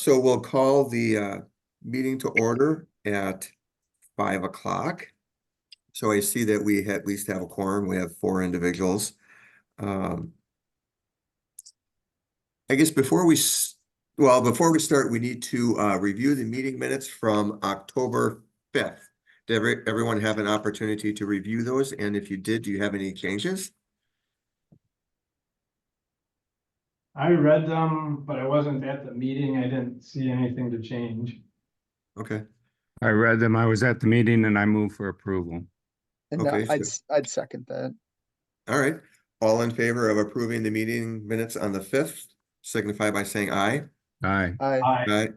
So we'll call the meeting to order at 5 o'clock. So I see that we at least have a quorum. We have 4 individuals. I guess before we start, we need to review the meeting minutes from October 5th. Did everyone have an opportunity to review those? And if you did, do you have any changes? I read them, but I wasn't at the meeting. I didn't see anything to change. Okay. I read them. I was at the meeting and I move for approval. And Okay, I'd second that. All right. All in favor of approving the meeting minutes on the 5th, signify by saying aye. Aye. Aye. Aye.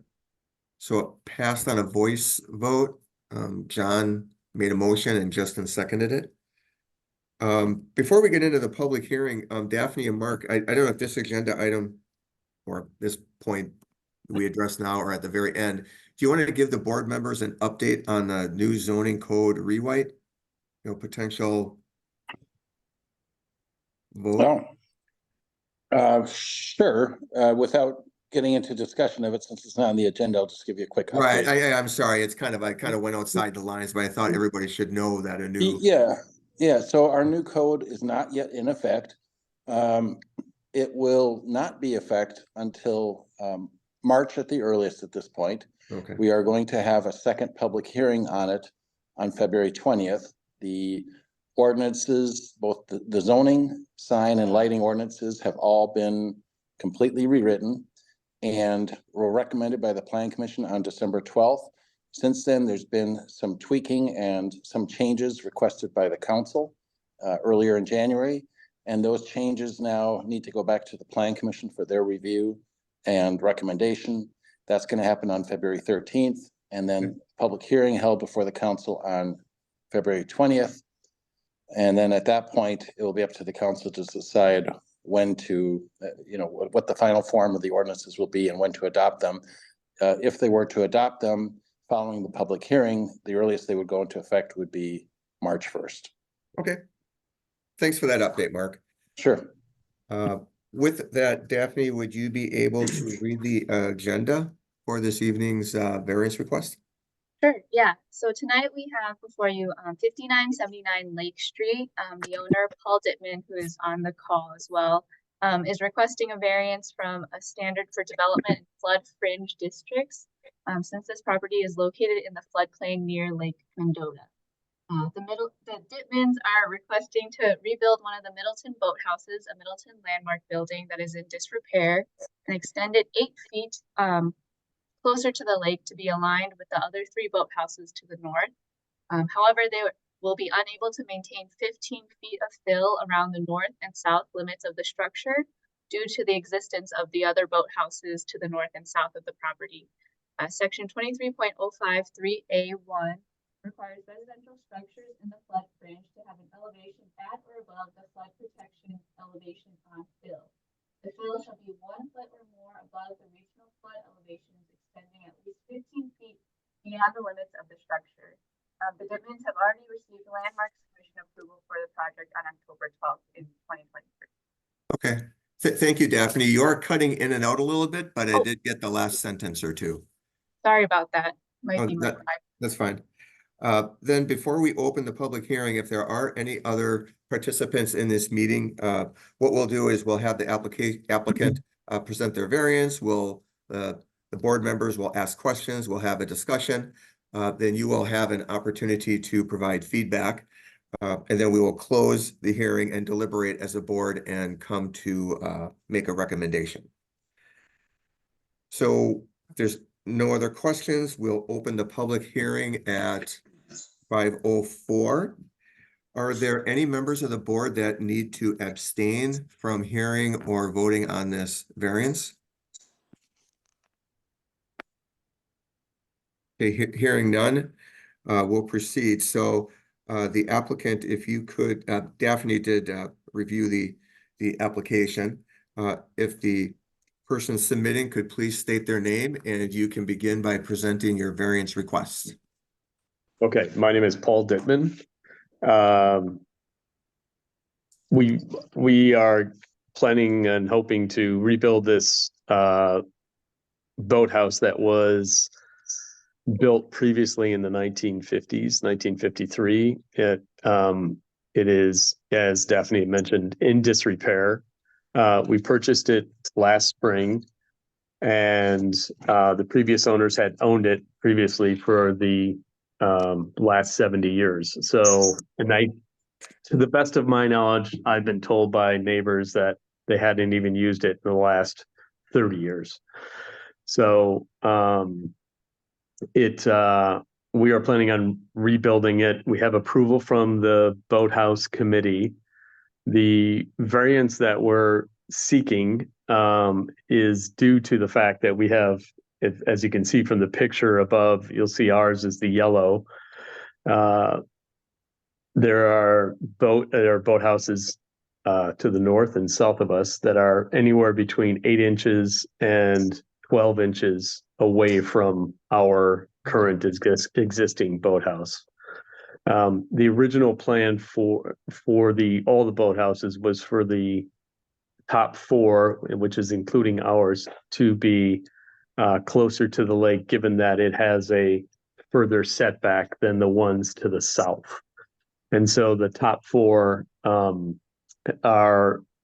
So it passed on a voice vote. John made a motion and Justin seconded it. Before we get into the public hearing, Daphne and Mark, I don't know if this agenda item or this point we address now or at the very end, do you want to give the board members an update on the new zoning code rewrite? Potential vote? Sure. Without getting into discussion of it, since it's not on the agenda, I'll just give you a quick update. Right. I'm sorry. I kind of went outside the lines, but I thought everybody should know that a new. Yeah. So our new code is not yet in effect. It will not be effect until March at the earliest at this point. Okay. We are going to have a second public hearing on it on February 20th. The ordinances, both the zoning, sign, and lighting ordinances have all been completely rewritten and were recommended by the Plan Commission on December 12th. Since then, there's been some tweaking and some changes requested by the council earlier in January. And those changes now need to go back to the Plan Commission for their review and recommendation. That's going to happen on February 13th. And then public hearing held before the council on February 20th. And then at that point, it will be up to the council to decide when to, what the final form of the ordinances will be and when to adopt them. If they were to adopt them following the public hearing, the earliest they would go into effect would be March 1st. Okay. Thanks for that update, Mark. Sure. With that, Daphne, would you be able to read the agenda for this evening's variance request? Sure, yeah. So tonight we have before you 5979 Lake Street. The owner, Paul Dittman, who is on the call as well, is requesting a variance from a standard for development in flood fringe districts, since this property is located in the floodplain near Lake Mendota. The Dittmans are requesting to rebuild one of the Middleton boathouses, a Middleton landmark building that is in disrepair, and extend it 8 feet closer to the lake to be aligned with the other 3 boathouses to the north. However, they will be unable to maintain 15 feet of fill around the north and south limits of the structure due to the existence of the other boathouses to the north and south of the property. Section 23.053A1 requires residential structures in the flood fringe to have an elevation at or above the flood protection elevation on fill. The fill shall be 1 foot or more above the regional flood elevations extending at least 15 feet beyond the limits of the structure. The Dittmans have already received landmark submission approval for the project on October 12th in 2023. Okay. Thank you, Daphne. You are cutting in and out a little bit, but I did get the last sentence or two. Sorry about that. Might be my That's fine. Then before we open the public hearing, if there are any other participants in this meeting, what we'll do is we'll have the applicant present their variance. The board members will ask questions. We'll have a discussion. Then you will have an opportunity to provide feedback. And then we will close the hearing and deliberate as a board and come to make a recommendation. So if there's no other questions, we'll open the public hearing at 5:04. Are there any members of the board that need to abstain from hearing or voting on this variance? Okay, hearing none, we'll proceed. So the applicant, if you could, Daphne did review the application. If the person submitting could please state their name, and you can begin by presenting your variance request. Okay, my name is Paul Dittman. We are planning and hoping to rebuild this boathouse that was built previously in the 1950s, 1953. It is, as Daphne had mentioned, in disrepair. We purchased it last spring, and the previous owners had owned it previously for the last 70 years. So, to the best of my knowledge, I've been told by neighbors that they hadn't even used it in the last 30 years. So we are planning on rebuilding it. We have approval from the boathouse committee. The variance that we're seeking is due to the fact that we have, as you can see from the picture above, you'll see ours is the yellow. There are boathouses to the north and south of us that are anywhere between 8 inches and 12 inches away from our current existing boathouse. The original plan for all the boathouses was for the top 4, which is including ours, to be closer to the lake, given that it has a further setback than the ones to the south. And so the top 4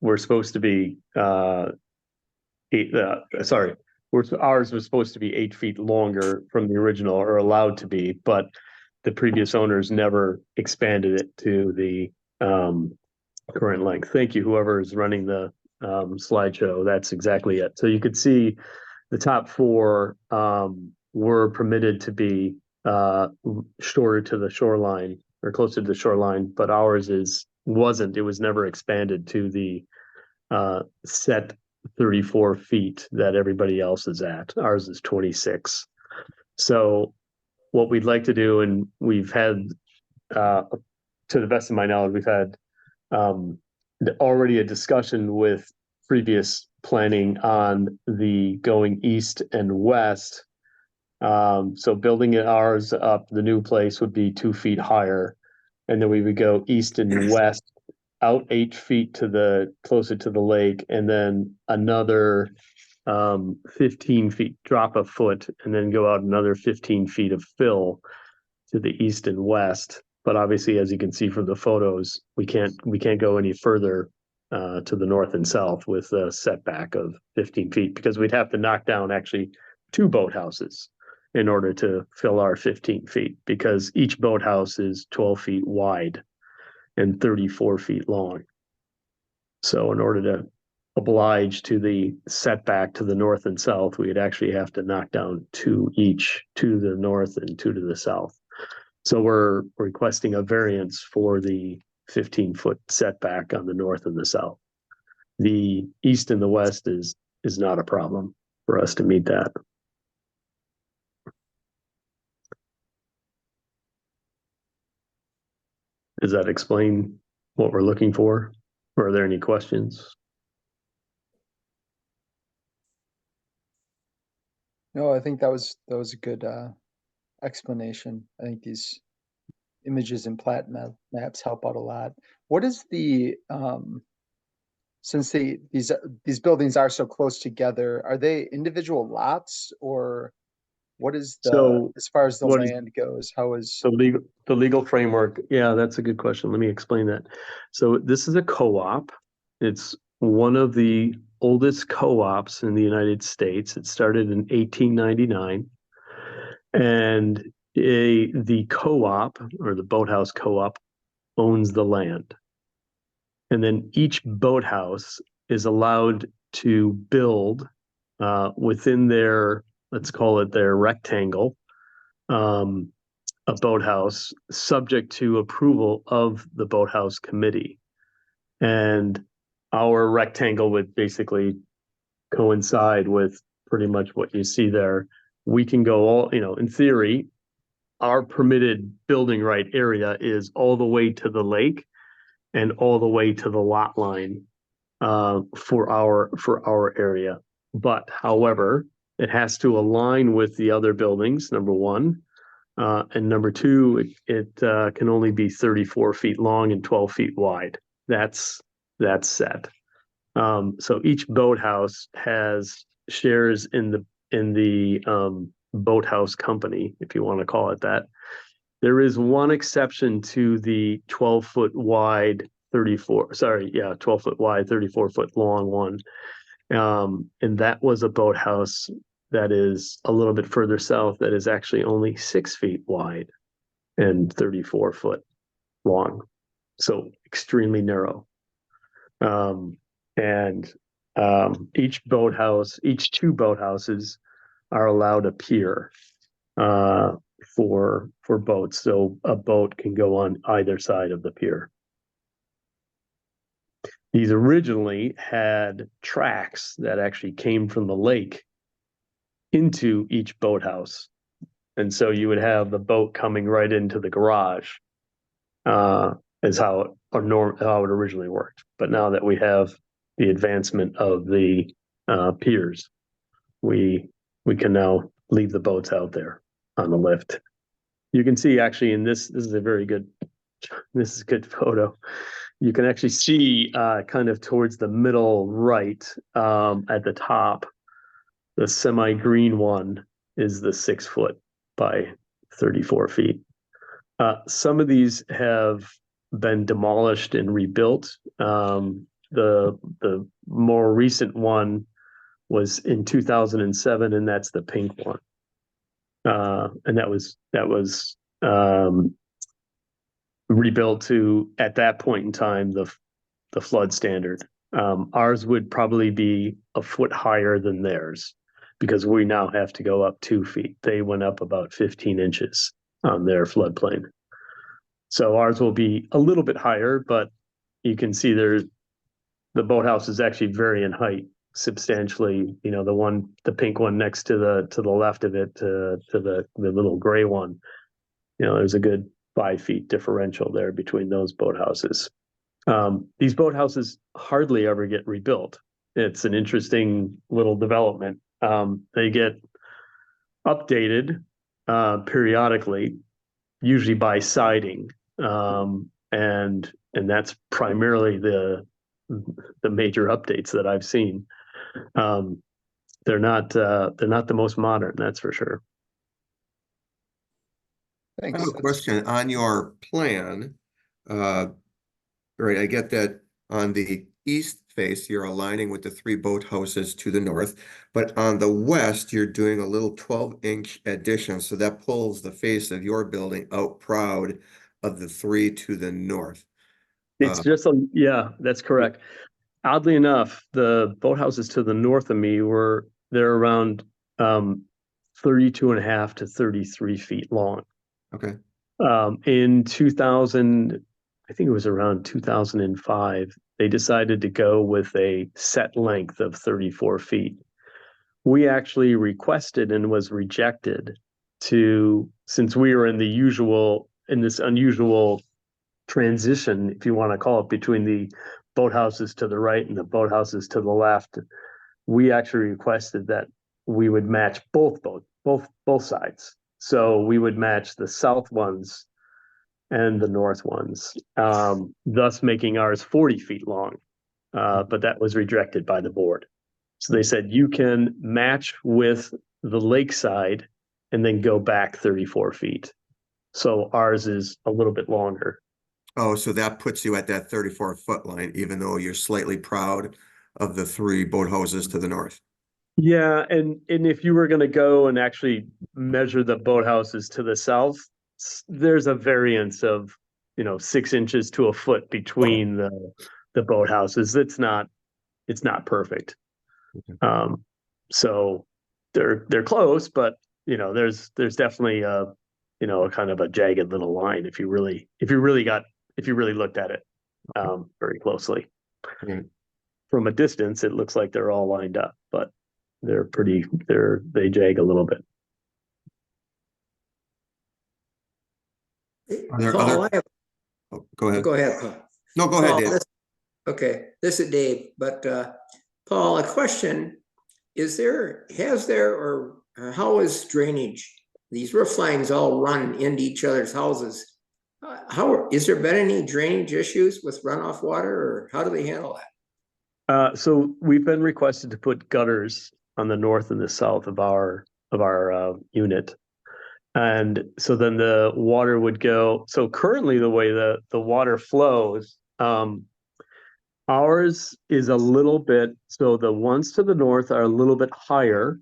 were supposed to be ours was supposed to be 8 feet longer from the original, or allowed to be, but the previous owners never expanded it to the current length. Thank you, whoever is running the slideshow. That's exactly it. So you could see the top 4 were permitted to be shorter to the shoreline, or closer to the shoreline, but ours wasn't. It was never expanded to the set 34 feet that everybody else is at. Ours is 26. So what we'd like to do, and we've had, to the best of my knowledge, we've had already a discussion with previous planning on the going east and west. So building ours up, the new place would be 2 feet higher, and then we would go east and west out 8 feet closer to the lake, and then another 15 feet, drop a foot, and then go out another 15 feet of fill to the east and west. But obviously, as you can see from the photos, we can't go any further to the north and south with a setback of 15 feet, because we'd have to knock down actually 2 boathouses in order to fill our 15 feet, because each boathouse is 12 feet wide and 34 feet long. So in order to oblige to the setback to the north and south, we'd actually have to knock down 2 each, 2 to the north and 2 to the south. So we're requesting a variance for the 15-foot setback on the north and the south. The east and the west is not a problem for us to meet that. Does that explain what we're looking for? Or are there any questions? No, I think that was a good explanation. I think these images and plat maps help out a lot. What is the since these buildings are so close together, are they individual lots, or what is as far as the land goes? How is the legal framework? Yeah, that's a good question. Let me explain that. So this is a co-op. It's one of the oldest co-ops in the United States. It started in 1899, and the co-op, or the boathouse co-op, owns the land. And then each boathouse is allowed to build within their, let's call it their rectangle, a boathouse subject to approval of the boathouse committee. And our rectangle would basically coincide with pretty much what you see there. We can go all, in theory, our permitted building right area is all the way to the lake and all the way to the lot line for our area. But however, it has to align with the other buildings, number one. And number two, it can only be 34 feet long and 12 feet wide. That's set. So each boathouse shares in in the boathouse company, if you want to call it that. There is one exception to the 12-foot wide, 12-foot wide, 34-foot long one. And that was a boathouse that is a little bit further south that is actually only 6 feet wide and 34 foot long. So extremely narrow. Each two boathouses are allowed a pier for boats. So a boat can go on either side of the pier. These originally had tracks that actually came from the lake into each boathouse. And so you would have the boat coming right into the garage, is how it originally worked. But now that we have the advancement of the piers, we can now leave the boats out there on the lift. You can see actually in this is a good photo. You can actually see kind of towards the middle right at the top, the semi-green one is the 6 foot by 34 feet. Some of these have been demolished and rebuilt. The more recent one was in 2007, and that's the pink one. And that was rebuilt to, at that point in time, the flood standard. Ours would probably be a foot higher than theirs because we now have to go up 2 feet. They went up about 15 inches on their floodplain. So ours will be a little bit higher, but you can see the boathouse is actually vary in height substantially. You know, the pink one next to the left of it, to the little gray one, you know, there's a good 5 feet differential there between those boathouses. These boathouses hardly ever get rebuilt. It's an interesting little development. They get updated periodically, usually by siding, and that's primarily the major updates that I've seen. They're not the most modern, that's for sure. I Thanks. have a question on your plan. Right, I get that on the east face, you're aligning with the 3 boathouses to the north, but on the west, you're doing a little 12-inch addition. So that pulls the face of your building out proud of the 3 to the north. It's yeah, that's correct. Oddly enough, the boathouses to the north of me they're around 32.5 to 33 feet long. Okay. In 2000, I think it was around 2005, they decided to go with a set length of 34 feet. We actually requested and was rejected since we were in this unusual transition, if you want to call it, between the boathouses to the right and the boathouses to the left. We actually requested that we would match both sides. So we would match the south ones and the north ones, thus making ours 40 feet long. But that was rejected by the board. So they said you can match with the lakeside and then go back 34 feet. So ours is a little bit longer. Oh, so that puts you at that 34-foot line, even though you're slightly proud of the 3 boathouses to the north. Yeah, and if you were going to go and actually measure the boathouses to the south, there's a variance of 6 inches to a foot between the boathouses. It's not perfect. Okay. So they're close, but there's definitely a kind of a jagged little line if you really looked at it very closely. Right. From a distance, it looks like they're all lined up, but they jag a little bit. Are there Paul, other? Oh, go ahead. go ahead, Paul. No, go ahead, Paul, Dave. Okay, this is Dave, but Paul, a question. Has there or how is drainage? These roof lines all run into each other's houses. Is there been any drainage issues with runoff water, or how do they handle that? So we've been requested to put gutters on the north and the south of our unit. And so then the water would go, so currently the way the water flows, ours is a little bit, so the ones to the north are a little bit higher.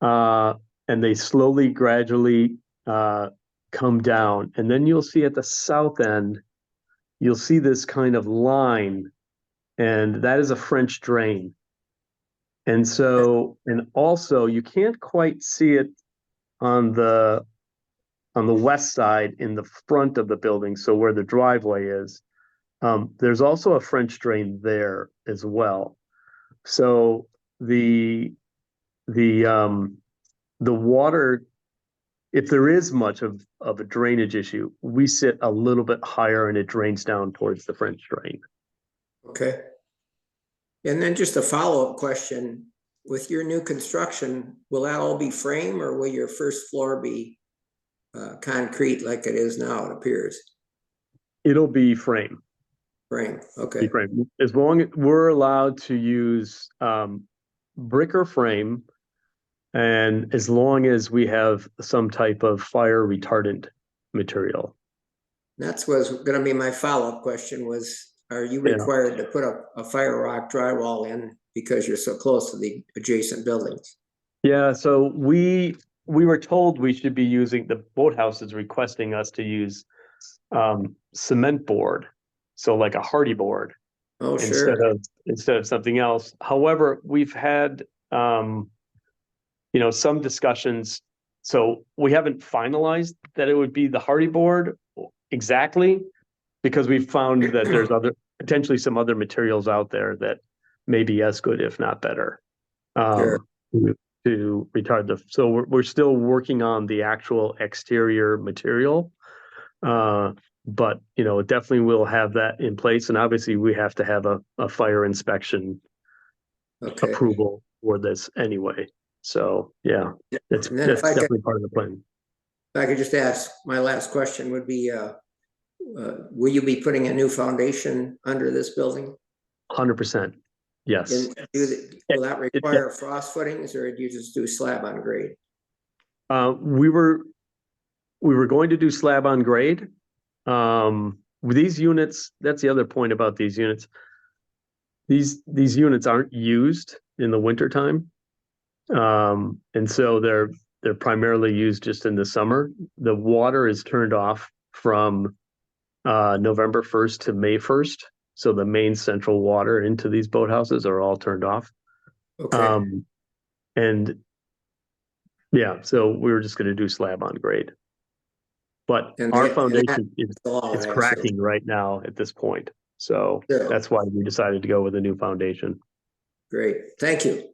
And they slowly, gradually come down. And then you'll see at the south end, you'll see this kind of line, and that is a French drain. And so, and also you can't quite see it on the west side in the front of the building, so where the driveway is. There's also a French drain there as well. So the water, if there is much of a drainage issue, we sit a little bit higher and it drains down towards the French drain. Okay. And then just a follow-up question, with your new construction, will that all be frame or will your first floor be concrete like it is now, it appears? It'll be frame. Frame, Be okay, frame. As long as we're allowed to use brick or frame, and as long as we have some type of fire retardant material. that's was gonna be my follow-up question was, are you Yeah. required to put a fire rock drywall in because you're so close to the adjacent buildings? Yeah, so we were told we should be using, the boathouse is requesting us to use cement board, so like a hardy board Oh, sure, instead of something else. However, we've had some discussions, so we haven't finalized that it would be the hardy board exactly, because we've found that there's potentially some other materials out there that may be as good, if not better, Sure. to retard so we're still working on the actual exterior material. But it definitely will have that in place, and obviously we have to have a fire inspection okay. approval for this anyway. So yeah, that's And then if I could- definitely part of the plan. If I could just ask, my last question would be, will you be putting a new foundation under this building? 100%. Yes. And will that require frost footings or do you just do slab on grade? We were going to do slab on grade. With these units, that's the other point about these units. These units aren't used in the wintertime. And so they're primarily used just in the summer. The water is turned off from November 1st to May 1st. So the main central water into these boathouses are all turned off. Okay, And yeah, so we were just going to do slab on grade. But And our that- foundation is all it's I cracking right now at this point. So Sure. that's why we decided to go with a new foundation. Great, thank you.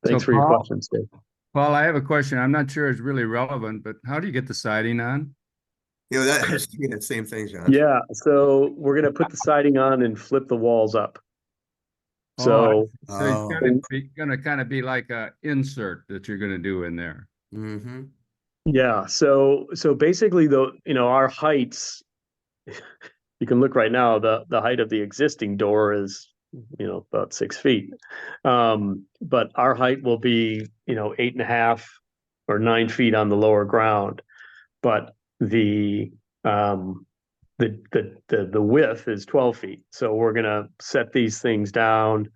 Thanks So for your Paul- questions, Dave. Paul, I have a question. I'm not sure it's really relevant, but how do you get the siding on? That I was thinking that same thing, John. Yeah, so we're gonna put the siding on and flip the walls up. So So it's gonna kind of be like a insert that you're gonna do in there. Mm-hmm. yeah, so basically our heights, you can look right now, the height of the existing door is about 6 feet. But our height will be 8.5 or 9 feet on the lower ground. But the width is 12 feet. So we're gonna set these things down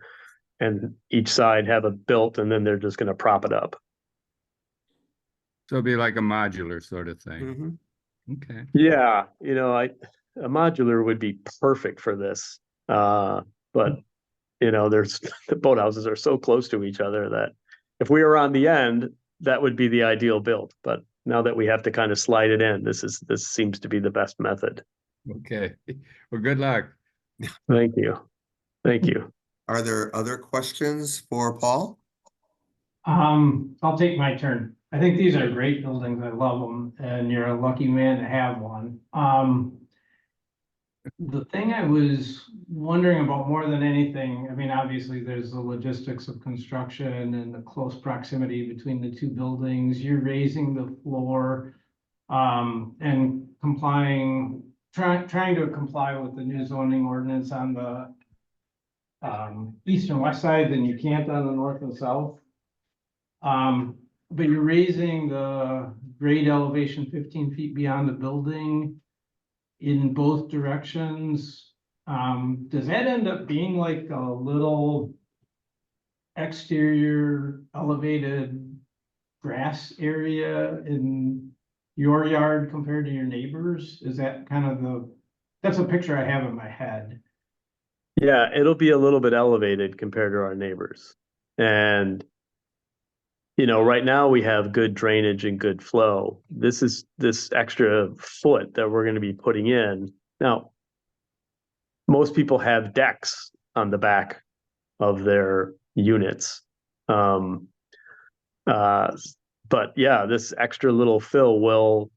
and each side have it built, and then they're just gonna prop it up. So it'd be like a modular sort of thing. Mm-hmm. Okay. Yeah, a modular would be perfect for this. But there's the boathouses are so close to each other that if we were on the end, that would be the ideal build. But now that we have to kind of slide it in, this seems to be the best method. Okay. Well, good luck. Thank you. Thank you. Are there other questions for Paul? I'll take my turn. I think these are great buildings. I love them, and you're a lucky man to have one. The thing I was wondering about more than anything, I mean, obviously there's the logistics of construction and the close proximity between the two buildings. You're raising the floor, and trying to comply with the new zoning ordinance on east and west side than you can't on the north and south. But you're raising the grade elevation 15 feet beyond the building in both directions. Does that end up being like a little exterior elevated grass area in your yard compared to your neighbors? Is that kind of that's a picture I have in my head. Yeah, it'll be a little bit elevated compared to our neighbors. And, you know, right now we have good drainage and good flow. This is this extra foot that we're going to be putting in. Now, most people have decks on the back of their units. But yeah, this extra little fill will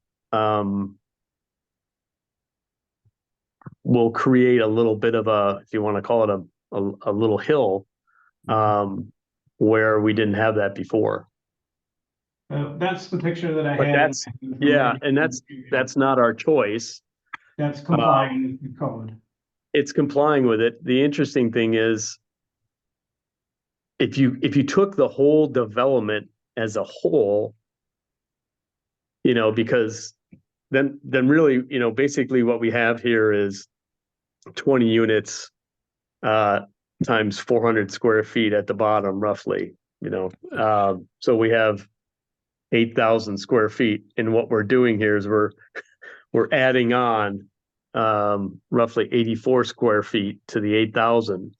create a little bit of a, if you want to call it a little hill, where we didn't have that before. That's the picture that I But had. that's, yeah, and that's not our choice. That's complying with the code. It's complying with it. The interesting thing is, if you took the whole development as a whole, you know, because then really, you know, basically what we have here is 20 units times 400 square feet at the bottom, roughly, you know. So we have 8,000 square feet, and what we're doing here is we're adding on roughly 84 square feet to the 8,000.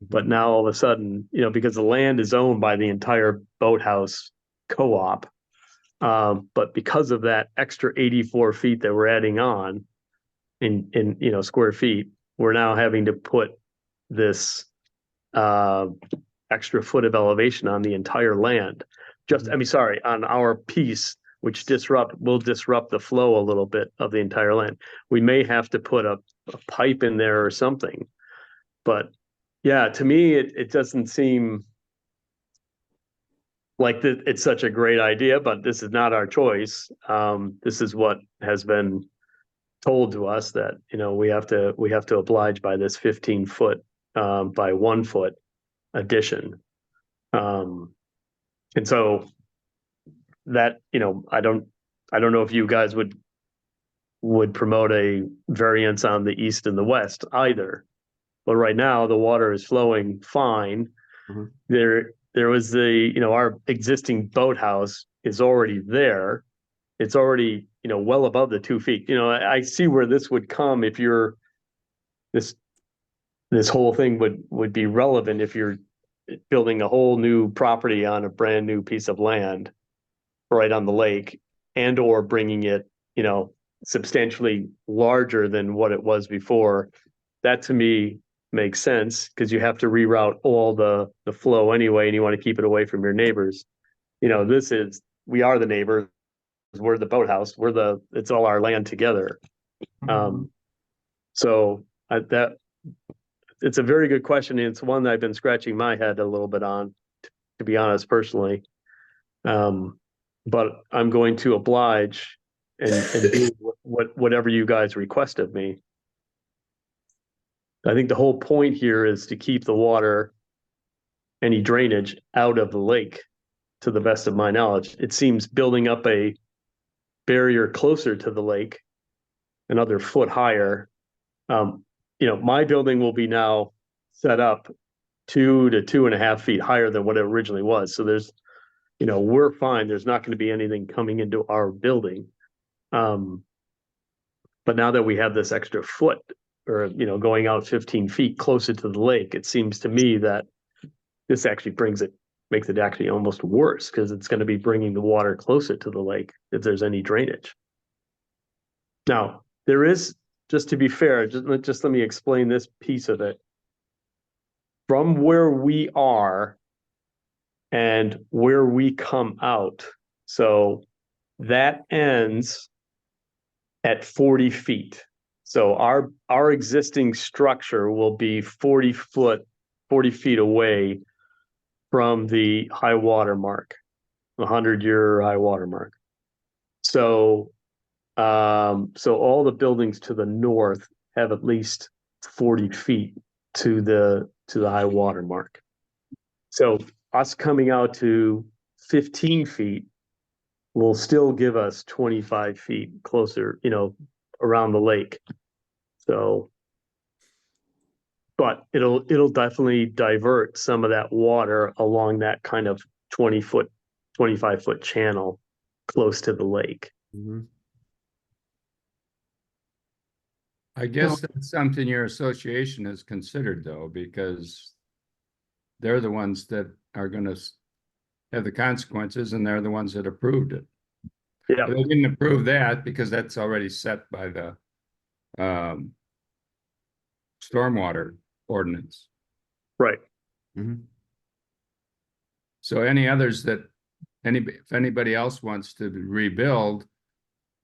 But now all of a sudden, you know, because the land is owned by the entire boathouse co-op, but because of that extra 84 feet that we're adding on in you know, square feet, we're now having to put this extra foot of elevation on the entire land. On our piece, which will disrupt the flow a little bit of the entire land. We may have to put a pipe in there or something. But yeah, to me, it doesn't seem like it's such a great idea, but this is not our choice. This is what has been told to us, that, you know, we have to oblige by this 15 foot by 1 foot addition. And so that, you know, I don't know if you guys would promote a variance on the east and the west either. But right now the water is flowing fine. Mhm. There was you know, our existing boathouse is already there. It's already, you know, well above the 2 feet. You know, I see where this would come if this whole thing would be relevant if you're building a whole new property on a brand new piece of land right on the lake, and or bringing it, you know, substantially larger than what it was before. That to me makes sense, because you have to reroute all the flow anyway, and you want to keep it away from your neighbors. You know, we are the neighbors, we're the boathouse, it's all our land together. So that it's a very good question, and it's one that I've been scratching my head a little bit on, to be honest, personally. But I'm going to oblige and do whatever you guys request of me. I think the whole point here is to keep the water, any drainage, out of the lake, to the best of my knowledge. It seems building up a barrier closer to the lake, another foot higher. You know, my building will be now set up 2 to 2.5 feet higher than what it originally was. So there's, you know, we're fine. There's not going to be anything coming into our building. But now that we have this extra foot, or, you know, going out 15 feet closer to the lake, it seems to me that this actually makes it actually almost worse, because it's going to be bringing the water closer to the lake if there's any drainage. Now, there is, just to be fair, just let me explain this piece of it. From where we are and where we come out, so that ends at 40 feet. So our existing structure will be 40 feet away from the high water mark, 100-year high water mark. So all the buildings to the north have at least 40 feet to the to the high water mark. So us coming out to 15 feet will still give us 25 feet closer, around the lake. So, but it'll definitely divert some of that water along that kind of 20-foot, 25-foot channel close to the lake. Mhm. I guess that's something your association has considered though, because they're the ones that are gonna have the consequences and they're the ones that approved it. Yeah. But they didn't approve that because that's already set by the stormwater ordinance. Right. Mhm. So any others that if anybody else wants to rebuild,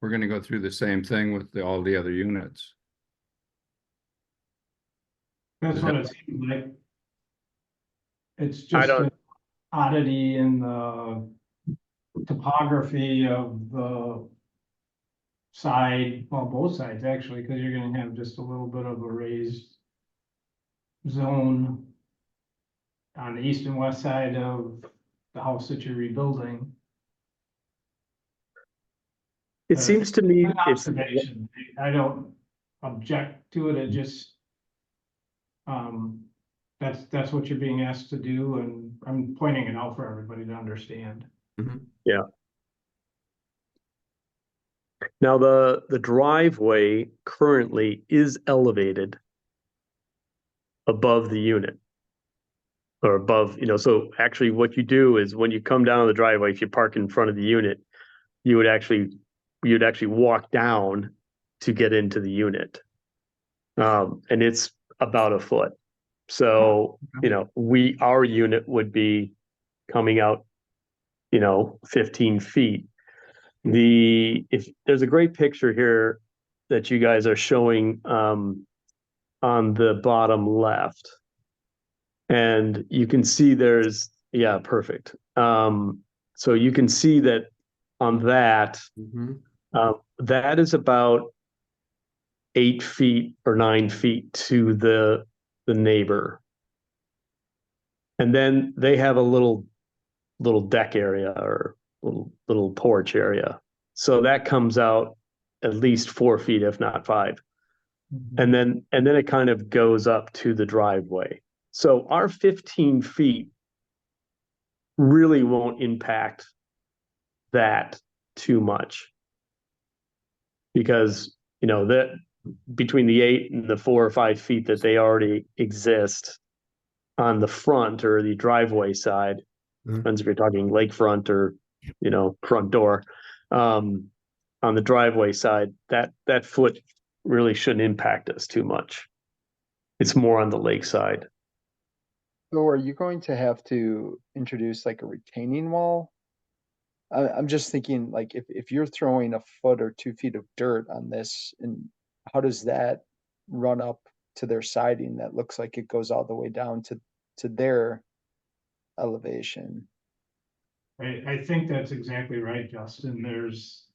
we're gonna go through the same thing with all the other units. That's Is what that- it seems like. It's I just don't- an oddity in the topography of the side, well, both sides actually, because you're gonna have just a little bit of a raised zone on the east and west side of the house that you're rebuilding. It seems to me An it's observation. I don't object to it, it just that's what you're being asked to do, and I'm pointing it out for everybody to understand. Mhm. now the driveway currently is elevated above the unit. Or above, so actually what you do is when you come down the driveway, if you park in front of the unit, you'd actually walk down to get into the unit. And it's about a foot. So, our unit would be coming out, 15 feet. If there's a great picture here that you guys are showing, on the bottom left. And you can see perfect. So you can see that on that, Mhm. that is about 8 feet or 9 feet to the neighbor. And then they have a little deck area or little porch area. So that comes out at least 4 feet, if not 5. And then it kind of goes up to the driveway. So our 15 feet really won't impact that too much. Because, that between the 8 and the 4 or 5 feet that they already exist on the front or the driveway side, depends if you're talking lakefront or, front door, on the driveway side, that foot really shouldn't impact us too much. It's more on the lake side. So are you going to have to introduce like a retaining wall? I'm just thinking like if you're throwing a foot or 2 feet of dirt on this, and how does that run up to their siding that looks like it goes all the way down to their elevation? I think that's exactly right, Justin. There's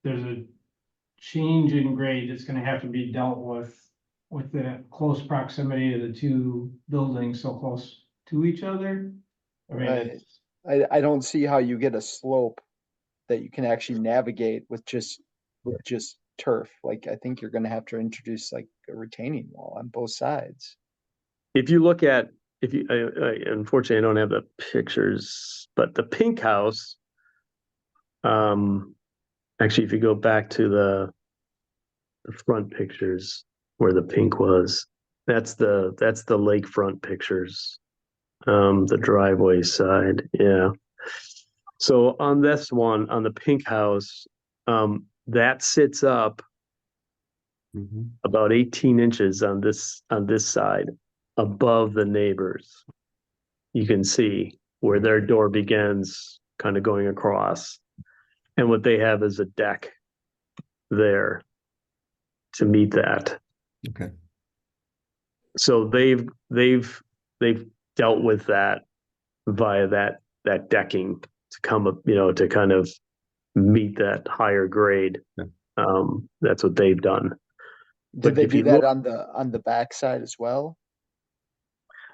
a change in grade that's gonna have to be dealt with the close proximity of the two buildings so close to each other. I mean, Right. it's, I don't see how you get a slope that you can actually navigate with just turf. Like I think you're gonna have to introduce like a retaining wall on both sides. If you look at, unfortunately, I don't have the pictures, but the pink house, actually, if you go back to the front pictures where the pink was, that's the lakefront pictures, the driveway side, yeah. So on this one, on the pink house, that sits up Mhm. about 18 inches on this side above the neighbors. You can see where their door begins, kind of going across. And what they have is a deck there to meet that. Okay. So they've dealt with that via that decking to come up, to kind of meet that higher grade. Yeah. That's what they've done. Did But they if do you that look- on the back side as well?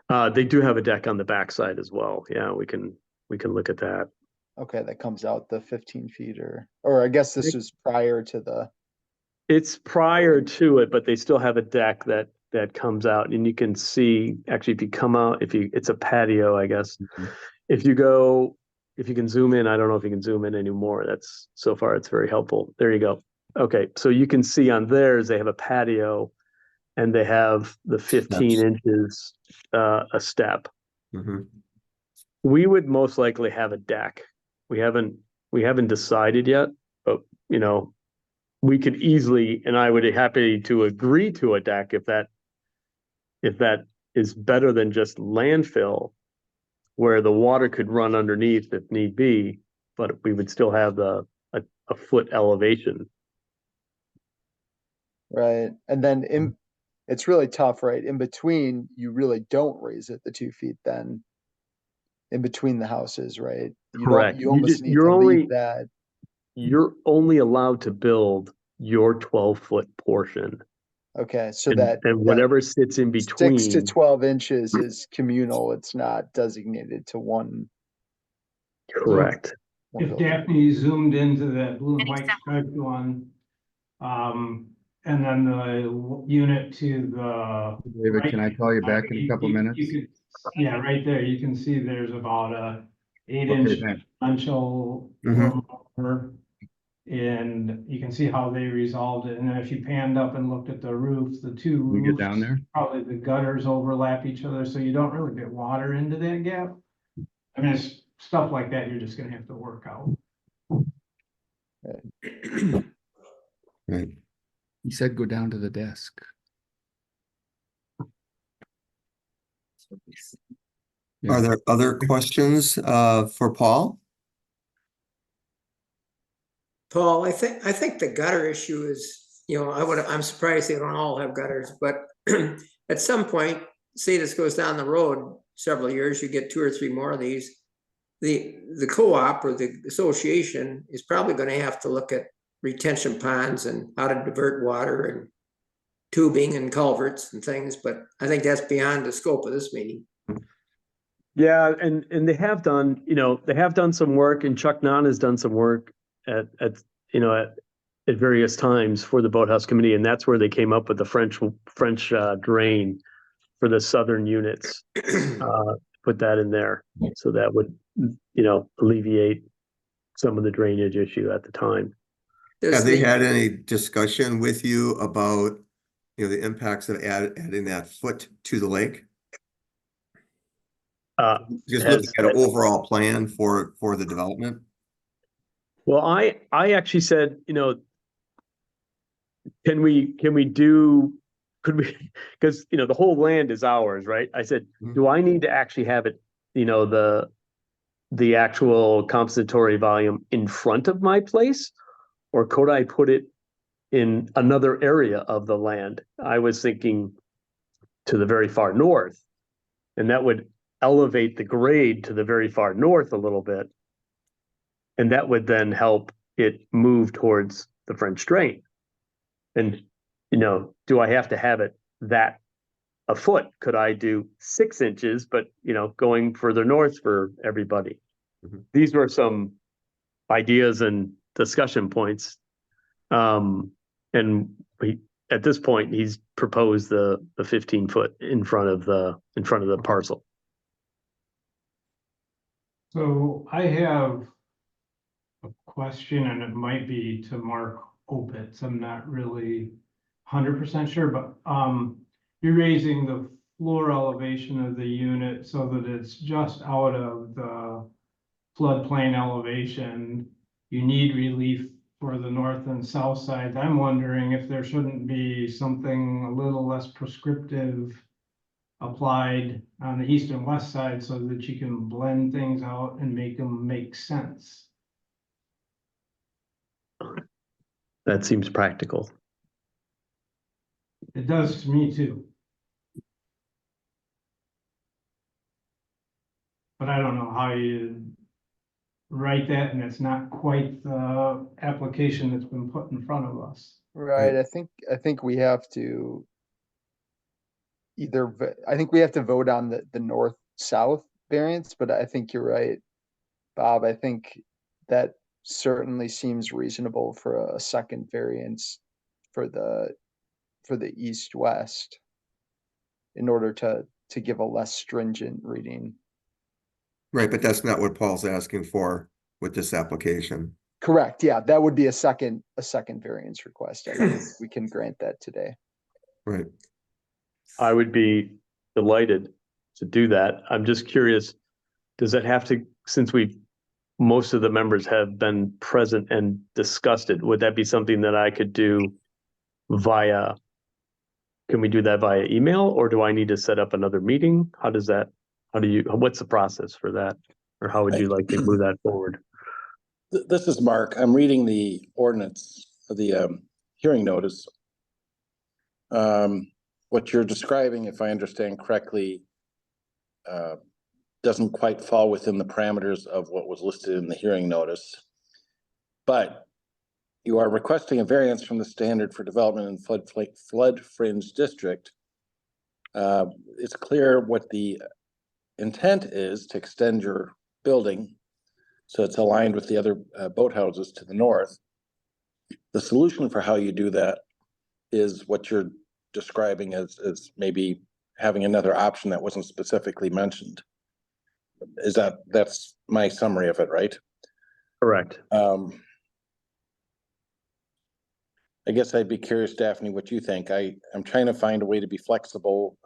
They do have a deck on the backside as well. Yeah, we can look at that. Okay, that comes out the 15 feet or I guess this was prior to the, It's prior to it, but they still have a deck that comes out, and you can see, actually, if you come out, it's a patio, I guess. If you can zoom in, I don't know if you can zoom in anymore. So far, it's very helpful. There you go. Okay, so you can see on theirs, they have a patio and they have the 15 inches, a step. Mhm. We would most likely have a deck. We haven't decided yet, but we could easily, and I would be happy to agree to a deck if that is better than just landfill, where the water could run underneath if need be, but we would still have a foot elevation. right? And then it's really tough, right? In between, you really don't raise it the 2 feet then. In between the houses, right? Correct. You almost need You're to only leave that. you're only allowed to build your 12-foot portion, Okay, so and that whatever sits in 6 to between. 12 inches is communal. It's not designated to one. Correct. one If building. Daphne zoomed into that blue and white striped one, and then the unit to the. David, can I call you back in a couple minutes? Yeah, right there, you can see there's about a 8 Okay, inch thanks. differential or more. And you can see how they resolved it. And then if you panned up and looked at the roof, the two We get down roofs, there? probably the gutters overlap each other, so you don't really get water into that gap. I mean, it's stuff like that you're just gonna have to work out. Right. He said, go down to the desk. Are there other questions for Paul? Paul, I think the gutter issue is, I'm surprised they don't all have gutters, but at some point, say this goes down the road several years, you get 2 or 3 more of these. The co-op or the association is probably going to have to look at retention ponds and how to divert water and tubing and culverts and things, but I think that's beyond the scope of this meeting. Yeah, and they have done some work, and Chuck Nahn has done some work at various times for the Boathouse Committee, and that's where they came up with the French drain for the southern units. Put that in there, so that would alleviate some of the drainage issue at the time. Have they had any discussion with you about, the impacts of adding that foot to the lake? Just looking at an overall plan for the development? Well, I actually said, could we, because, the whole land is ours, right? I said, do I need to actually have it, the actual compensatory volume in front of my place? Or could I put it in another area of the land? I was thinking to the very far north, and that would elevate the grade to the very far north a little bit. And that would then help it move towards the French drain. And, do I have to have it that a foot? Could I do 6 inches, but, going further north for everybody? These were some ideas and discussion points. And at this point, he's proposed the 15 foot in front of the parcel. So I have a question, and it might be to Mark Opitz. I'm not really 100% sure, but you're raising the floor elevation of the unit so that it's just out of the floodplain elevation. You need relief for the north and south side. I'm wondering if there shouldn't be something a little less prescriptive applied on the east and west side so that you can blend things out and make them make sense. That seems practical. It does to me too. But I don't know how you write that, and it's not quite the application that's been put in front of us. Right, I think we have to I think we have to vote on the north-south variance, but I think you're right, Bob. I think that certainly seems reasonable for a second variance for the east-west in order to give a less stringent reading. Right, but that's not what Paul's asking for with this application. Correct, yeah, that would be a second variance request. I don't think we can grant that today. Right. I would be delighted to do that. I'm just curious, does it have to, since most of the members have been present and discussed it, would that be something that I could do can we do that via email, or do I need to set up another meeting? What's the process for that? Or how would you like to move that forward? This is Mark. I'm reading the ordinance, the hearing notice. What you're describing, if I understand correctly, doesn't quite fall within the parameters of what was listed in the hearing notice. But you are requesting a variance from the standard for development in flood fringe district. It's clear what the intent is to extend your building so it's aligned with the other boathouses to the north. The solution for how you do that is what you're describing as maybe having another option that wasn't specifically mentioned. That's my summary of it, right? Correct. I guess I'd be curious, Daphne, what you think. I'm trying to find a way to be flexible.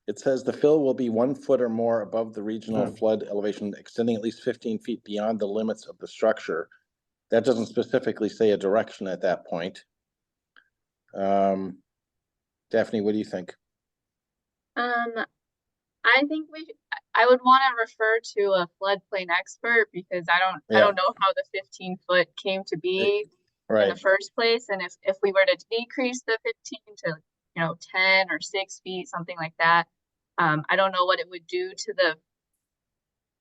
It says the fill will be 1 foot or more above the regional flood elevation, extending at least 15 feet beyond the limits of the structure. That doesn't specifically say a direction at that point. Daphne, what do you think? I think I would want to refer to a floodplain expert because I don't know how the 15-foot came to be in the first place. And if we were to decrease the 15 to 10 or 6 feet, something like that, I don't know what it would do to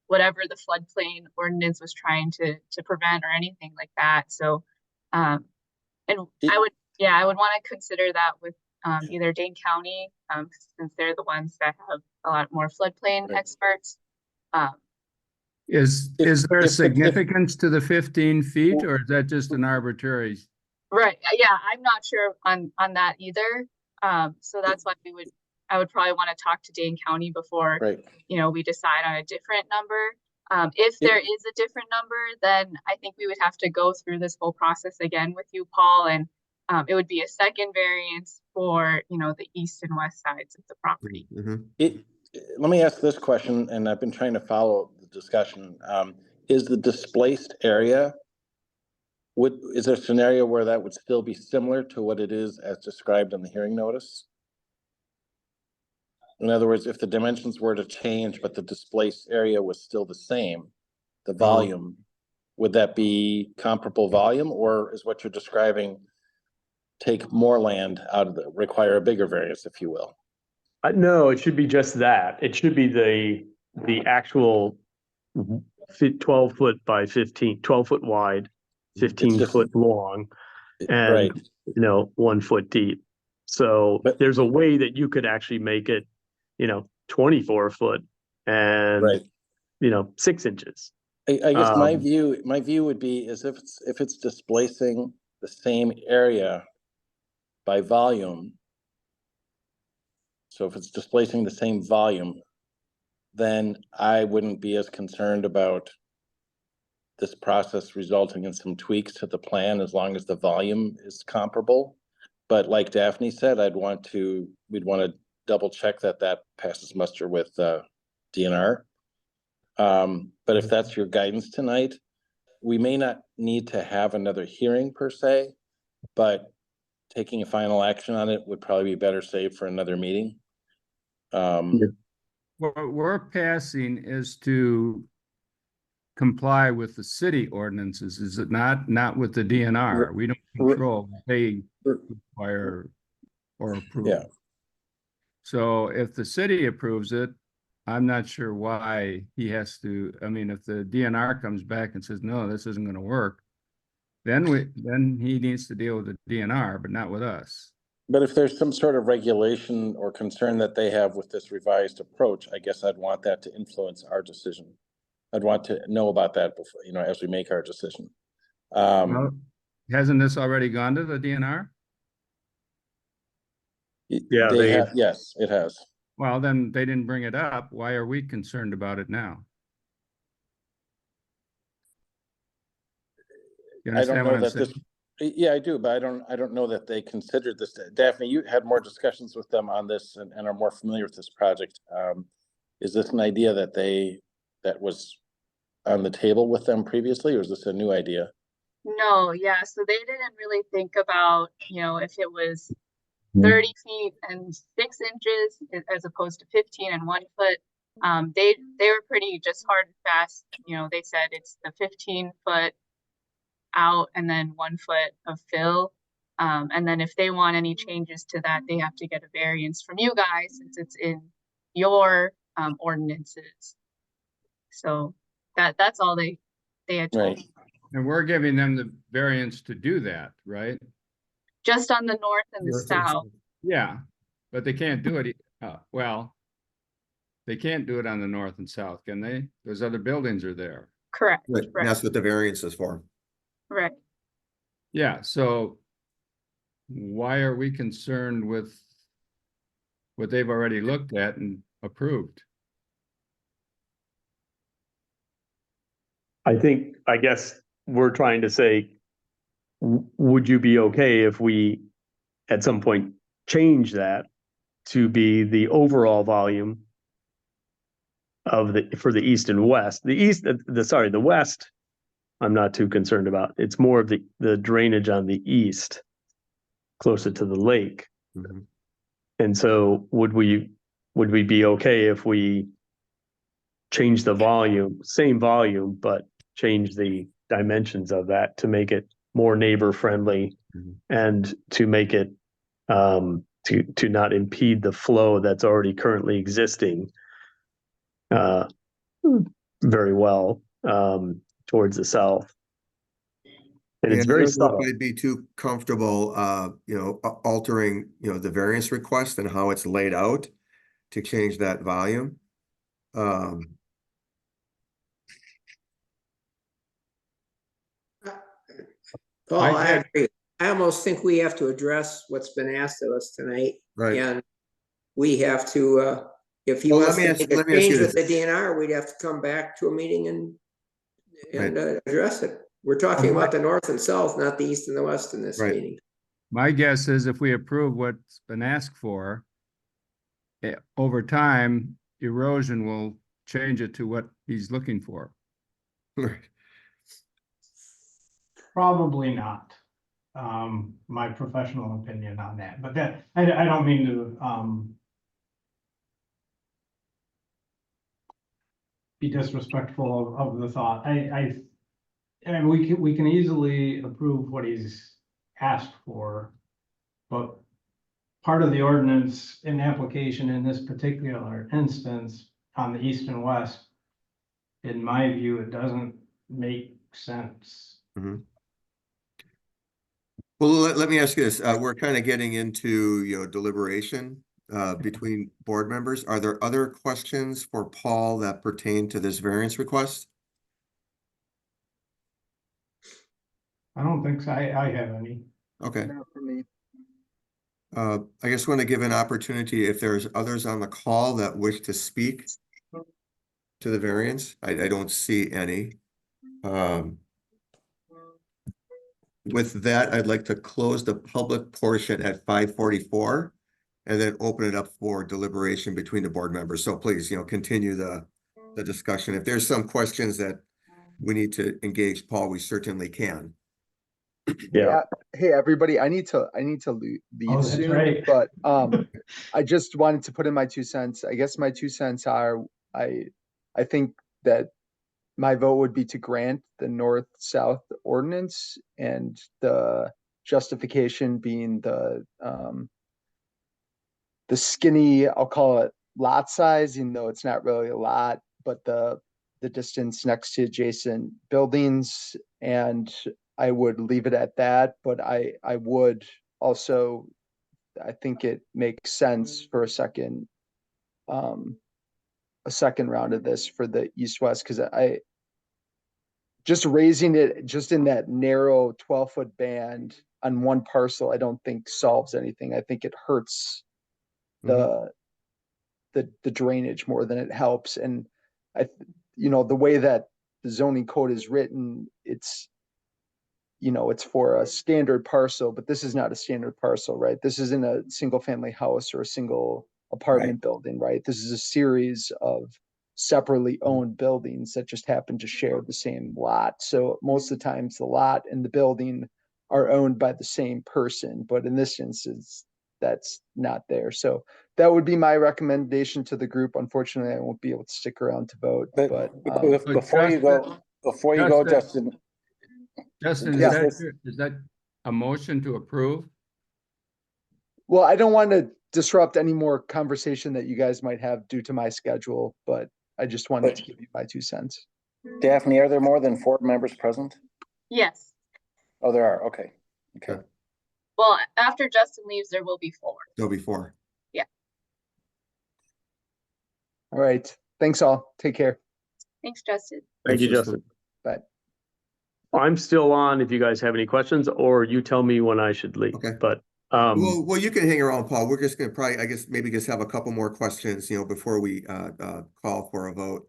whatever the floodplain ordinance was trying to prevent or anything like that. So I would want to consider that with either Dane County, since they're the ones that have a lot more floodplain experts. Is there a significance to the 15 feet, or is that just an arbitrary? Right. Yeah, I'm not sure on that either. So that's why I would probably want to talk to Dane County before we decide on a different number. If there is a different number, then I think we would have to go through this whole process again with you, Paul, and it would be a second variance for the east and west sides of the property. Let me ask this question, and I've been trying to follow the discussion. Is the displaced area, is there a scenario where that would still be similar to what it is as described in the hearing notice? In other words, if the dimensions were to change, but the displaced area was still the same, the volume, would that be comparable volume, or is what you're describing take more land out of require a bigger variance, if you will? No, it should be just that. It should be the actual 12 foot by 12 foot wide, 15 foot long, and 1 foot deep. So there's a way that you could actually make it 24 foot and 6 inches. I guess my view would be is if it's displacing the same area by volume, so if it's displacing the same volume, then I wouldn't be as concerned about this process resulting in some tweaks to the plan as long as the volume is comparable. But like Daphne said, we'd want to double check that passes muster with DNR. But if that's your guidance tonight, we may not need to have another hearing per se, but taking a final action on it would probably be better saved for another meeting. What we're passing is to comply with the city ordinances, is it not? Not with the DNR. We don't control what they require or approve. Yeah. So if the city approves it, I'm not sure why he has to. I mean, if the DNR comes back and says, no, this isn't going to work, then he needs to deal with the DNR, but not with us. But if there's some sort of regulation or concern that they have with this revised approach, I guess I'd want that to influence our decision. I'd want to know about that before, as we make our decision. Well, hasn't this already gone to the DNR? Yeah, They they- have, yes, it has. Well, then they didn't bring it up. Why are we concerned about it now? You I don't understand know what I'm that saying? this, yeah, I do, but I don't know that they considered this. Daphne, you had more discussions with them on this and are more familiar with this project. Is this an idea that was on the table with them previously, or is this a new idea? No, yeah, so they didn't really think about, if it was 30 feet and 6 inches as opposed to 15 and 1 foot. They were pretty just hard and fast. They said it's the 15-foot out and then 1 foot of fill. And then if they want any changes to that, they have to get a variance from you guys since it's in your ordinances. So that's all they had told Right. me. And we're giving them the variance to do that, right? Just on the north and the south. Yeah, but they can't do it. Well, they can't do it on the north and south, can they? Those other buildings are there. Correct. Right, Right. that's what the variance is for. Right. Yeah, so why are we concerned with what they've already looked at and approved? I guess we're trying to say, would you be okay if we at some point change that to be the overall volume of for the east and west? The west, I'm not too concerned about. It's more of the drainage on the east, closer to the lake. Mhm. And so would we be okay if we change the volume, same volume, but change the dimensions of that to make it more neighbor friendly Mhm. and to make it to not impede the flow that's already currently existing very well towards the south. And it's Yeah, I very don't know subtle. if I'd be too comfortable, altering, the variance request and how it's laid out to change that volume. Paul, I I get- agree. I almost think we have to address what's been asked of us tonight. Right. And we have to, if he Well, wants let me to ask- make let a me ask change you with the this. DNR, we'd have to come back to a meeting and Right. address it. We're talking about the north and south, not the east and the west in this Right. meeting. My guess is if we approve what's been asked for, over time, erosion will change it to what he's looking for. Probably not. My professional opinion on that, but that, I don't mean to, be disrespectful of the thought. And we can easily approve what he's asked for. But part of the ordinance in application in this particular instance on the east and west, in my view, it doesn't make sense. Mhm. Well, let me ask you this. We're kind of getting into, deliberation between board members. Are there other questions for Paul that pertain to this variance request? I don't think so. I have any. Okay. Not for me. I just want to give an opportunity if there's others on the call that wish to speak to the variance. I don't see any. With that, I'd like to close the public portion at 5:44 and then open it up for deliberation between the board members. So please, continue the discussion. If there's some questions that we need to engage Paul, we certainly can. Yeah. Hey, everybody, I need to leave Oh, that's soon, right. but I just wanted to put in my 2 cents. I guess my 2 cents are, I think that my vote would be to grant the north-south ordinance, and the justification being the skinny, I'll call it lot size, even though it's not really a lot, but the distance next to adjacent buildings, and I would leave it at that, but I would also I think it makes sense for a second round of this for the east-west, because I just raising it just in that narrow 12-foot band on one parcel, I don't think solves anything. I think it hurts the drainage more than it helps. And the way that the zoning code is written, it's for a standard parcel, but this is not a standard parcel, right? This isn't a single family house or a single apartment building, right? This is a series of separately owned buildings that just happen to share the same lot. So most of the times the lot and the building are owned by the same person, but in this instance, that's not there. So that would be my recommendation to the group. Unfortunately, I won't be able to stick around to vote, but Before you go, Justin. Justin, Yeah. is that a motion to approve? well, I don't want to disrupt any more conversation that you guys might have due to my schedule, but I just wanted to give you my 2 cents. Daphne, are there more than 4 members present? Yes. Oh, there are. Okay. Okay. Well, after Justin leaves, there will be 4. There'll be 4. All right. Thanks all. Take care. Thanks, Justin. Thank you, Justin. Bye. I'm still on if you guys have any questions, or you tell me when I should leave. Okay. But Well, you can hang around, Paul. We're just gonna probably, I guess, maybe just have a couple more questions, before we call for a vote.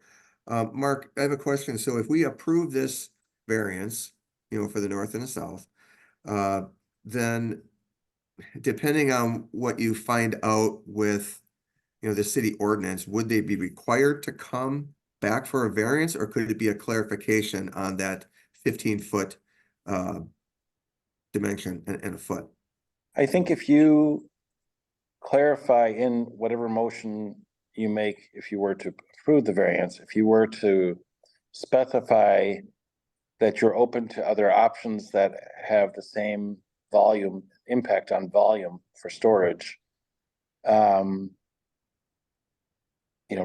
Mark, I have a question. So if we approve this variance, for the north and the south, then depending on what you find out with, the city ordinance, would they be required to come back for a variance, or could it be a clarification on that 15-foot dimension and a foot? I think if you clarify in whatever motion you make, if you were to approve the variance, if you were to specify that you're open to other options that have the same volume, impact on volume for storage,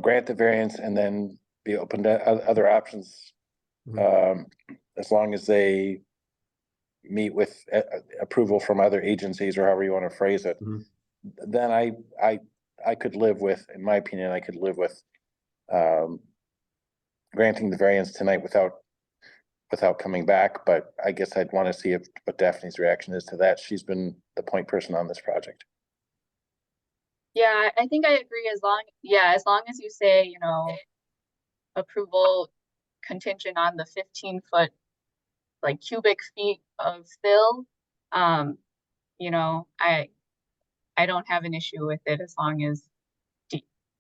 grant the variance and then be open to other options, as long as they meet with approval from other agencies, or however you want to phrase it. Then I could live with, in my opinion, I could live with granting the variance tonight without coming back. But I guess I'd want to see what Daphne's reaction is to that. She's been the point person on this project. Yeah, I think I agree. As long as you say, approval contingent on the 15-foot like cubic feet of fill, I don't have an issue with it, as long as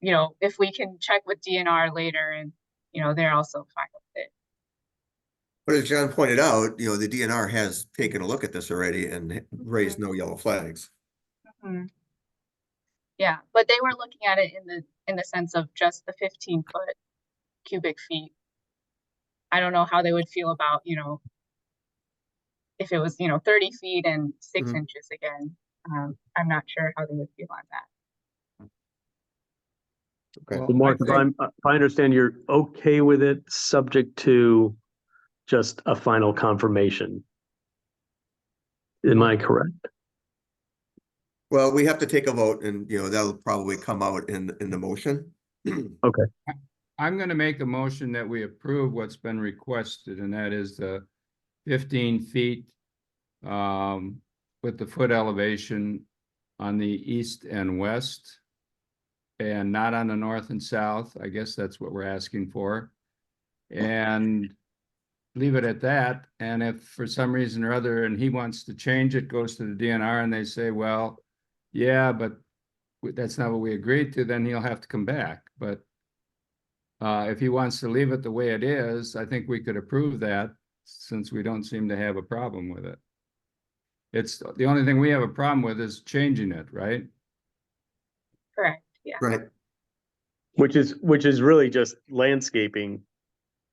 if we can check with DNR later and they're also fine with it. But as John pointed out, the DNR has taken a look at this already and raised no yellow flags. Yeah, but they were looking at it in the sense of just the 15-foot cubic feet. I don't know how they would feel about, if it was, 30 feet and 6 inches again. I'm not sure how they would feel on that. Okay. So Mark, if I understand, you're okay with it, subject to just a final confirmation. Am I correct? Well, we have to take a vote, and that'll probably come out in the motion. Okay. I'm going to make a motion that we approve what's been requested, and that is the 15 feet with the foot elevation on the east and west, and not on the north and south. I guess that's what we're asking for, and leave it at that. And if for some reason or other, and he wants to change it, goes to the DNR and they say, well, yeah, but that's not what we agreed to, then he'll have to come back. But if he wants to leave it the way it is, I think we could approve that, since we don't seem to have a problem with it. It's the only thing we have a problem with is changing it, right? Correct. Yeah. Right. Which is really just landscaping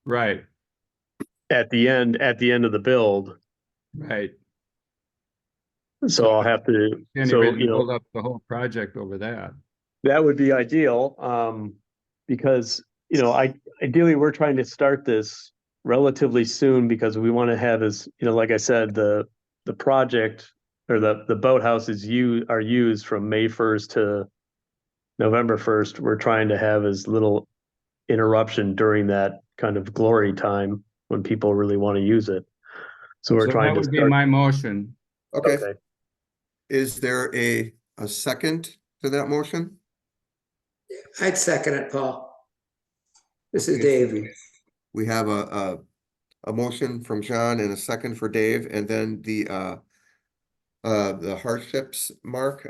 Right, at the end of the build. right. So I'll have to, Can't even hold up the whole project over that. that would be ideal. Because, ideally we're trying to start this relatively soon, because we want to have, as, like I said, the project or the boathouses are used from May 1st to November 1st. We're trying to have as little interruption during that kind of glory time when people really want to use it. So we're So trying that to would be start. my motion. Okay, Okay. is there a second to that motion? I'd second it, Paul. This is Okay, so Dave. We have a motion from John and a second for Dave, and then the hardships, Mark,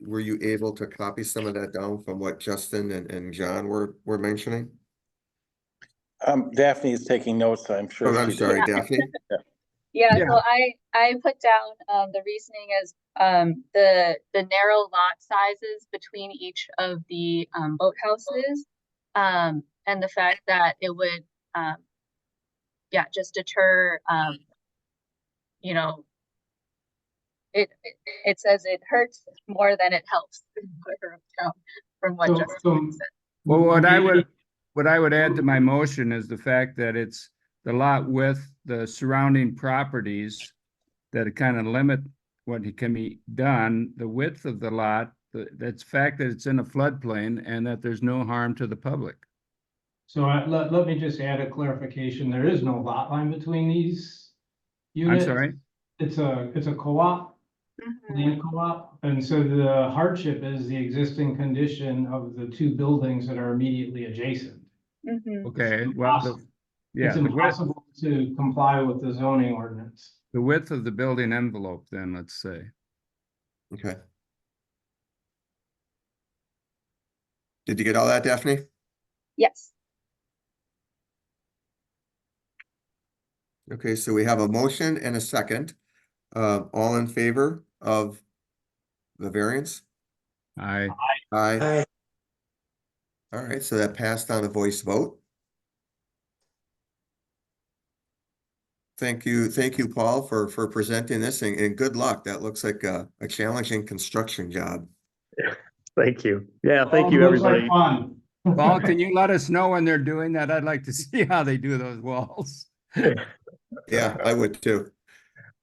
were you able to copy some of that down from what Justin and John were mentioning? Daphne is taking notes, I'm sure. Oh, I'm she's- sorry, Daphne. Yeah, Yeah. so I put down the reasoning as the narrow lot sizes between each of the boathouses, and the fact that it would just deter you know, it says it hurts more than it helps from what So- Justin so- said. Well, what I Maybe- would add to my motion is the fact that it's the lot with the surrounding properties that kind of limit what can be done, the width of the lot, that's fact that it's in a floodplain and that there's no harm to the public. So let me just add a clarification. There is no lot line between these I'm units. sorry? It's a co-op, Mhm. land co-op, and so the hardship is the existing condition of the two buildings that are immediately adjacent. Mhm. Okay, well, yeah, It's the width, impossible to comply with the zoning ordinance. the width of the building envelope then, let's say. Okay. Did you get all that, Daphne? Yes. Okay, so we have a motion and a second. All in favor of the variance? I, Aye. Aye. All right, so that passed on a voice vote. Thank you, Paul, for presenting this, and good luck. That looks like a challenging construction job. Thank you. Yeah, thank you, Looks like everybody. fun. Paul, can you let us know when they're doing that? I'd like to see how they do those walls. Yeah, I would too.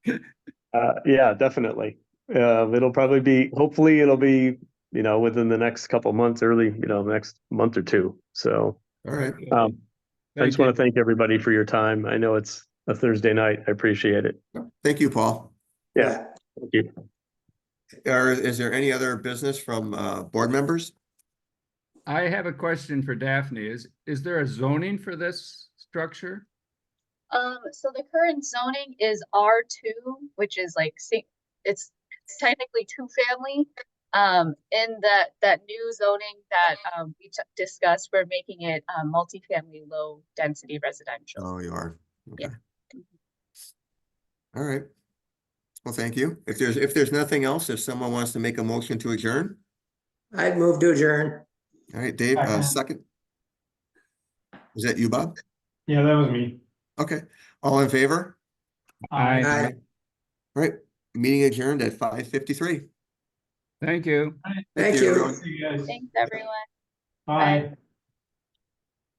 Yeah, definitely. It'll probably be, hopefully it'll be, within the next couple months, next month or two. So, All right, I Thank just want you. to thank everybody for your time. I know it's a Thursday night. I appreciate it. thank you, Paul. Yeah, thank you. Is there any other business from board members? I have a question for Daphne. Is there a zoning for this structure? So the current zoning is R2, which is like, it's technically two-family. In that new zoning that we discussed, we're making it multifamily, low-density residential. Oh, you are. Okay. Yeah. All right. Well, thank you. If there's nothing else, if someone wants to make a motion to adjourn, I'd move to adjourn. all right, Dave, second. Is that you, Bob? Yeah, that was me. Okay, all in favor? Aye. Aye. All right, meeting adjourned at 5:53. Thank you. Thank you. everyone. See you guys. Thanks, everyone. Bye.